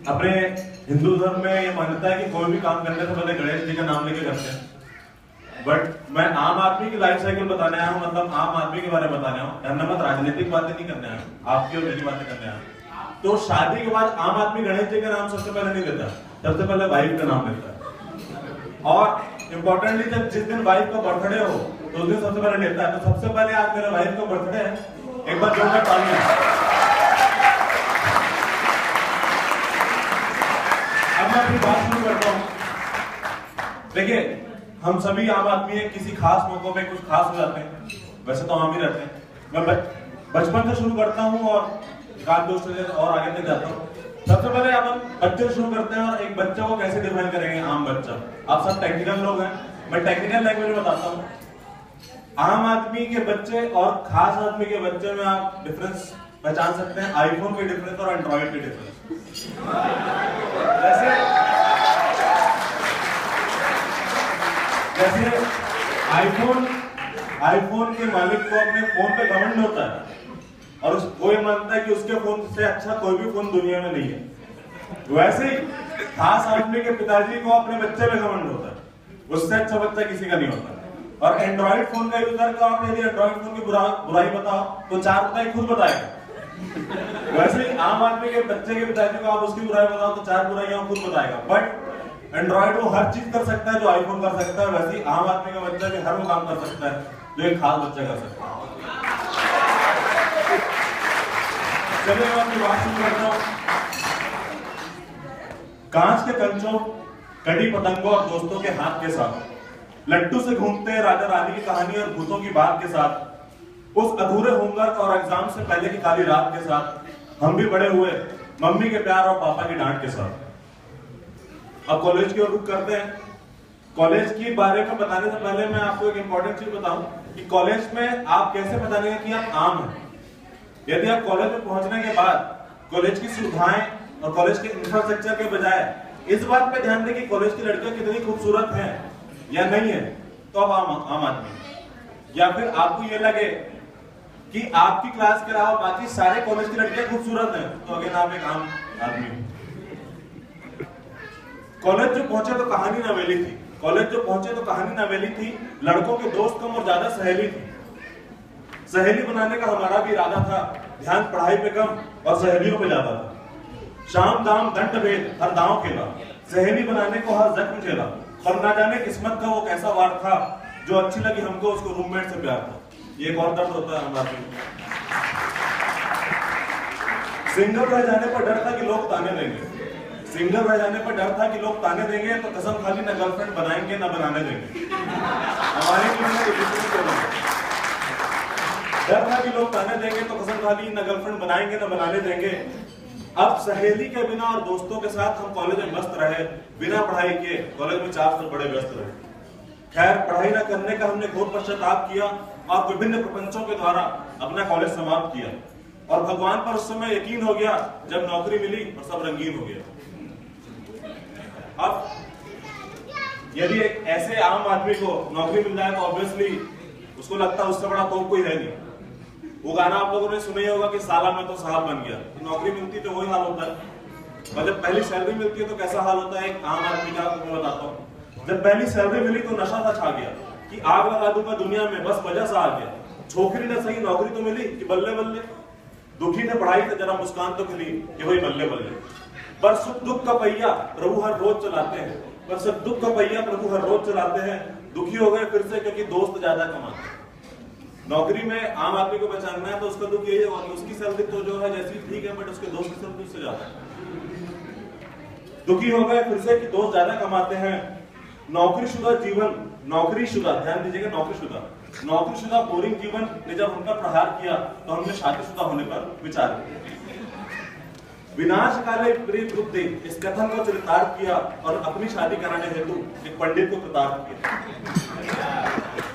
अपने हिंदू धर्म में ये मान्यता है कि कोई भी काम करने से पहले गणेश जी का नाम लेके करते हैं। बट मैं आम आदमी की लाइफ साइकिल बताने आया हूँ, मतलब आम आदमी के बारे में बताने आया हूँ, धन्यवाद राजनीतिक बातें नहीं करने आया हूँ, आपकी और मेरी बातें करने आया हूँ। तो शादी के बाद आम आदमी गणेश जी का नाम सबसे पहले नहीं लेता, सबसे पहले वाइफ का नाम लेता है। और इम्पोर्टेंटली जब जिस दिन वाइफ का बर्थडे हो तो उस दिन सबसे पहले लेता है। तो सबसे पहले आज मेरे वाइफ का बर्थडे है, एक बार जोरदार तालियां। अब मैं अपनी बात शुरू करता हूँ। देखिए, हम सभी आम आदमी हैं, किसी खास मौकों पे कुछ खास हो जाते हैं, वैसे तो आम ही रहते हैं। मैं बचपन से शुरू करता हूँ और और आगे तक जाता हूँ। सबसे पहले हम बच्चे शुरू करते हैं, और एक बच्चे को कैसे डिफाइन करेंगे आम बच्चा। आप सब टेक्निकल लोग हैं, मैं टेक्निकल लैंग्वेज में बताता हूँ। आम आदमी के बच्चे और खास आदमी के बच्चे में आप डिफरेंस पहचान सकते हैं, आईफोन के डिफरेंस और एंड्रॉइड के डिफरेंस। जैसे आईफोन के मालिक को अपने फोन पे घमंड होता है, और वो ये मानता है कि उसके फोन से अच्छा कोई भी फोन दुनिया में नहीं है। वैसे ही खास आदमी के पिताजी को अपने बच्चे पे घमंड होता है, उससे अच्छा बच्चा किसी का नहीं होता। और एंड्रॉइड फोन का यूजर को आप यदि एंड्रॉइड फोन की बुराई बताओ तो 4 बुराई खुद बताएगा। वैसे ही आम आदमी के बच्चे के पिताजी को आप उसकी बुराई बताओ तो 4 बुराइयां खुद बताएगा। बट एंड्रॉइड वो हर चीज कर सकता है जो आईफोन कर सकता है, वैसे ही आम आदमी का बच्चा भी हर वो काम कर सकता है जो एक खास बच्चा कर सकता है। चलिए मैं अपनी बात शुरू करता हूँ। कांच के कंचों, कड़ी पतंगों और दोस्तों के हाथ के साथ, लट्टू से घूमते राजा रानी की कहानी और भूतों की बात के साथ, उस अधूरे होमवर्क और एग्जाम से पहले की काली रात के साथ, हम भी बड़े हुए मम्मी के प्यार और पापा की डांट के साथ। अब कॉलेज की ओर रुख करते हैं। कॉलेज के बारे में बताने से पहले मैं आपको एक इंपॉर्टेंट चीज बताऊं कि कॉलेज में आप कैसे बताएंगे कि आप आम हैं। यदि आप कॉलेज में पहुंचने के बाद कॉलेज की सुविधाएं और कॉलेज के इंफ्रास्ट्रक्चर के बजाय इस बात पे ध्यान दें कि कॉलेज की लड़कियां कितनी खूबसूरत हैं या नहीं है, तो आप आम आदमी। या फिर आपको ये लगे कि आपकी क्लास के अलावा बाकी सारे कॉलेज की लड़कियां खूबसूरत हैं, तो अगेन आप एक आम आदमी। कॉलेज जो पहुंचे तो कहानी नवेली थी, लड़कों के दोस्त कम और ज्यादा सहेली थी। सहेली बनाने का हमारा भी इरादा था, ध्यान पढ़ाई पे कम और सहेलियों पे ज्यादा था। शाम दाम दंड भेद हर दांव खेला, सहेली बनाने को हर जख्म झेला। और ना जाने किस्मत का वो कैसा वार था, जो अच्छी लगी हमको उसको रूममेट से प्यार था। ये एक और दर्द होता है हमारे। सिंगल रह जाने पर डर था कि लोग ताने देंगे, तो कसम खाली ना गर्लफ्रेंड बनाएंगे ना बनाने देंगे। हमारे डर था कि लोग ताने देंगे तो कसम खाली ना गर्लफ्रेंड बनाएंगे ना बनाने देंगे। अब सहेली के बिना और दोस्तों के साथ हम कॉलेज में मस्त रहे, बिना पढ़ाई के कॉलेज में 4 साल बड़े व्यस्त रहे। खैर, पढ़ाई न करने का हमने घोर पश्चाताप किया और विभिन्न प्रपंचों के द्वारा अपना कॉलेज समाप्त किया। और भगवान पर उस समय यकीन हो गया जब नौकरी मिली और सब रंगीन हो गया। अब यदि एक ऐसे आम आदमी को नौकरी मिल जाए तो ऑब्वियसली उसको लगता है उससे बड़ा तो कोई है नहीं। वो गाना आप लोगों ने सुना ही होगा कि साला मैं तो साहब बन गया। तो नौकरी मिलती तो वही हाल होता है, और जब पहली सैलरी मिलती है तो कैसा हाल होता है एक आम आदमी का, मैं बताता हूँ। जब पहली सैलरी मिली तो नशा सा छा गया कि आग लगा दूंगा दुनिया में, बस वजह सा आ गया। छोकरी ने सही नौकरी तो मिली कि बल्ले बल्ले, दुखी ने पढ़ाई तो जरा मुस्कान तो खिली कि वही बल्ले बल्ले। पर सुख दुख का पहिया प्रभु हर रोज चलाते हैं, दुखी हो गए फिर से क्योंकि दोस्त ज्यादा कमाते हैं। नौकरी में आम आदमी को पहचानना है तो उसका दुख यही होगा कि उसकी सैलरी तो जो है जैसी ठीक है, बट उसके दोस्त की सैलरी उससे ज्यादा है। दुखी हो गए फिर से कि दोस्त ज्यादा कमाते हैं। नौकरीशुदा, ध्यान दीजिएगा, नौकरीशुदा बोरिंग जीवन ने जब हम पर प्रहार किया तो हमने शादीशुदा होने पर विचार किया। विनाश काले विपरीत बुद्धि इस कथन को चरितार्थ किया और अपनी शादी कराने हेतु एक पंडित को कृतार्थ किया।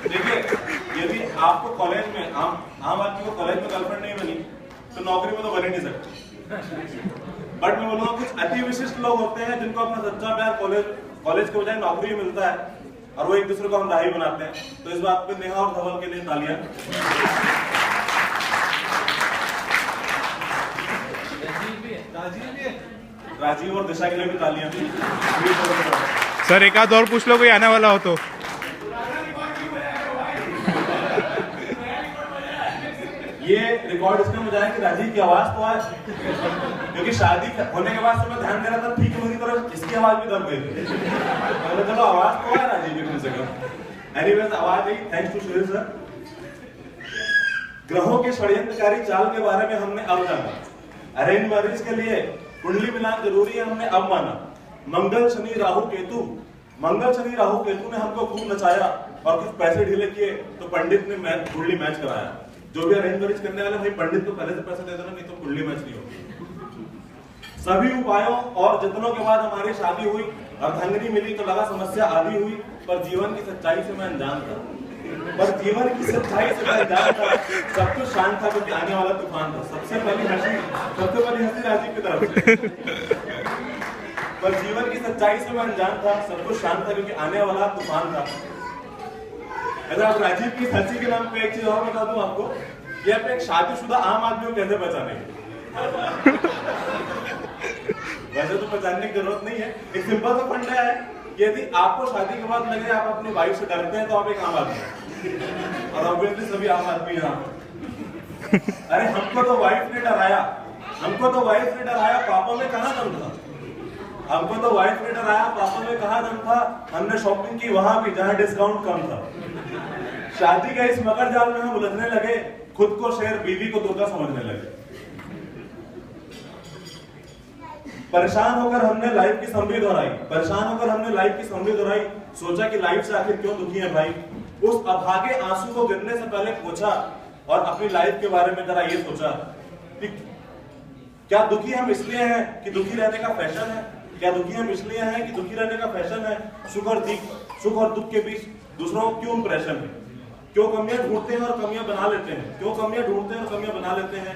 देखिए, यदि आपको कॉलेज में आम आदमी को कॉलेज में गर्लफ्रेंड नहीं बनी तो नौकरी में तो बन ही नहीं सकती। बट मैं बोलूंगा कुछ अति विशिष्ट लोग होते हैं जिनको अपना सच्चा प्यार कॉलेज के बजाय नौकरी में मिलता है और वो एक दूसरे को हम राही बनाते हैं। तो इस बात पे नेहा और धवल के लिए तालियां। राजीव और दिशा के लिए भी तालियां। सर एक आध और पूछ लो, कोई आने वाला हो तो। ये रिकॉर्ड इसमें मुझे आया कि राजीव की आवाज तो आए, क्योंकि शादी होने के बाद से मैं ध्यान दे रहा था, ठीक है मेरी तरफ इसकी आवाज भी दब गई थी। मैंने चलो आवाज तो आए राजीव की कम से कम। एनीवेज आवाज आई, थैंक्स टू सुनील सर। ग्रहों के षड्यंत्रकारी चाल के बारे में हमने अब जाना। अरेंज मैरिज के लिए कुंडली मिलान जरूरी है, हमने अब माना। मंगल शनि राहु केतु, मंगल शनि राहु केतु ने हमको खूब नचाया और कुछ पैसे ढीले किए, तो पंडित ने कुंडली मैच कराया। जो भी अरेंज मैरिज करने वाले भाई पंडित को पहले से पैसे दे देना, नहीं तो कुंडली मैच नहीं होगी। सभी उपायों और जतनों के बाद हमारी शादी हुई, अर्धांगिनी मिली तो लगा समस्या आधी हुई, पर जीवन की सच्चाई से मैं अनजान था। पर जीवन की सच्चाई से मैं अनजान था, सब कुछ शांत था क्योंकि आने वाला तूफान था। सबसे पहली हंसी राजीव की तरफ से। पर जीवन की सच्चाई से मैं अनजान था, सब कुछ शांत था क्योंकि आने वाला तूफान था। अगर आप राजीव की हंसी के नाम पे एक चीज और बता दूं आपको, कि आप एक शादीशुदा आम आदमी को कैसे पहचानेंगे? वैसे तो पहचानने की जरूरत नहीं है, एक सिंपल सा फंडा है, यदि आपको शादी के बाद लगे आप अपनी वाइफ से डरते हैं तो आप एक आम आदमी हैं, और ऑब्वियसली सभी आम आदमी हैं। अरे हमको तो वाइफ ने डराया, पापा में कहाँ दम था? हमको तो वाइफ ने डराया, पापा में कहाँ दम था? हमने शॉपिंग की वहां भी जहां डिस्काउंट कम था। शादी के इस मकर जाल में हम उलझने लगे, खुद को शेर बीवी को धोखा समझने लगे। परेशान होकर हमने लाइफ की समरी दोहराई, सोचा कि लाइफ से आखिर क्यों दुखी है भाई। उस अभागे आंसू को गिरने से पहले पूछा और अपनी लाइफ के बारे में जरा ये सोचा कि क्या दुखी हम इसलिए हैं कि दुखी रहने का फैशन है? सुख और दुख के बीच दूसरों को क्यों इंप्रेशन है? क्यों कमियां ढूंढते हैं और कमियां बना लेते हैं?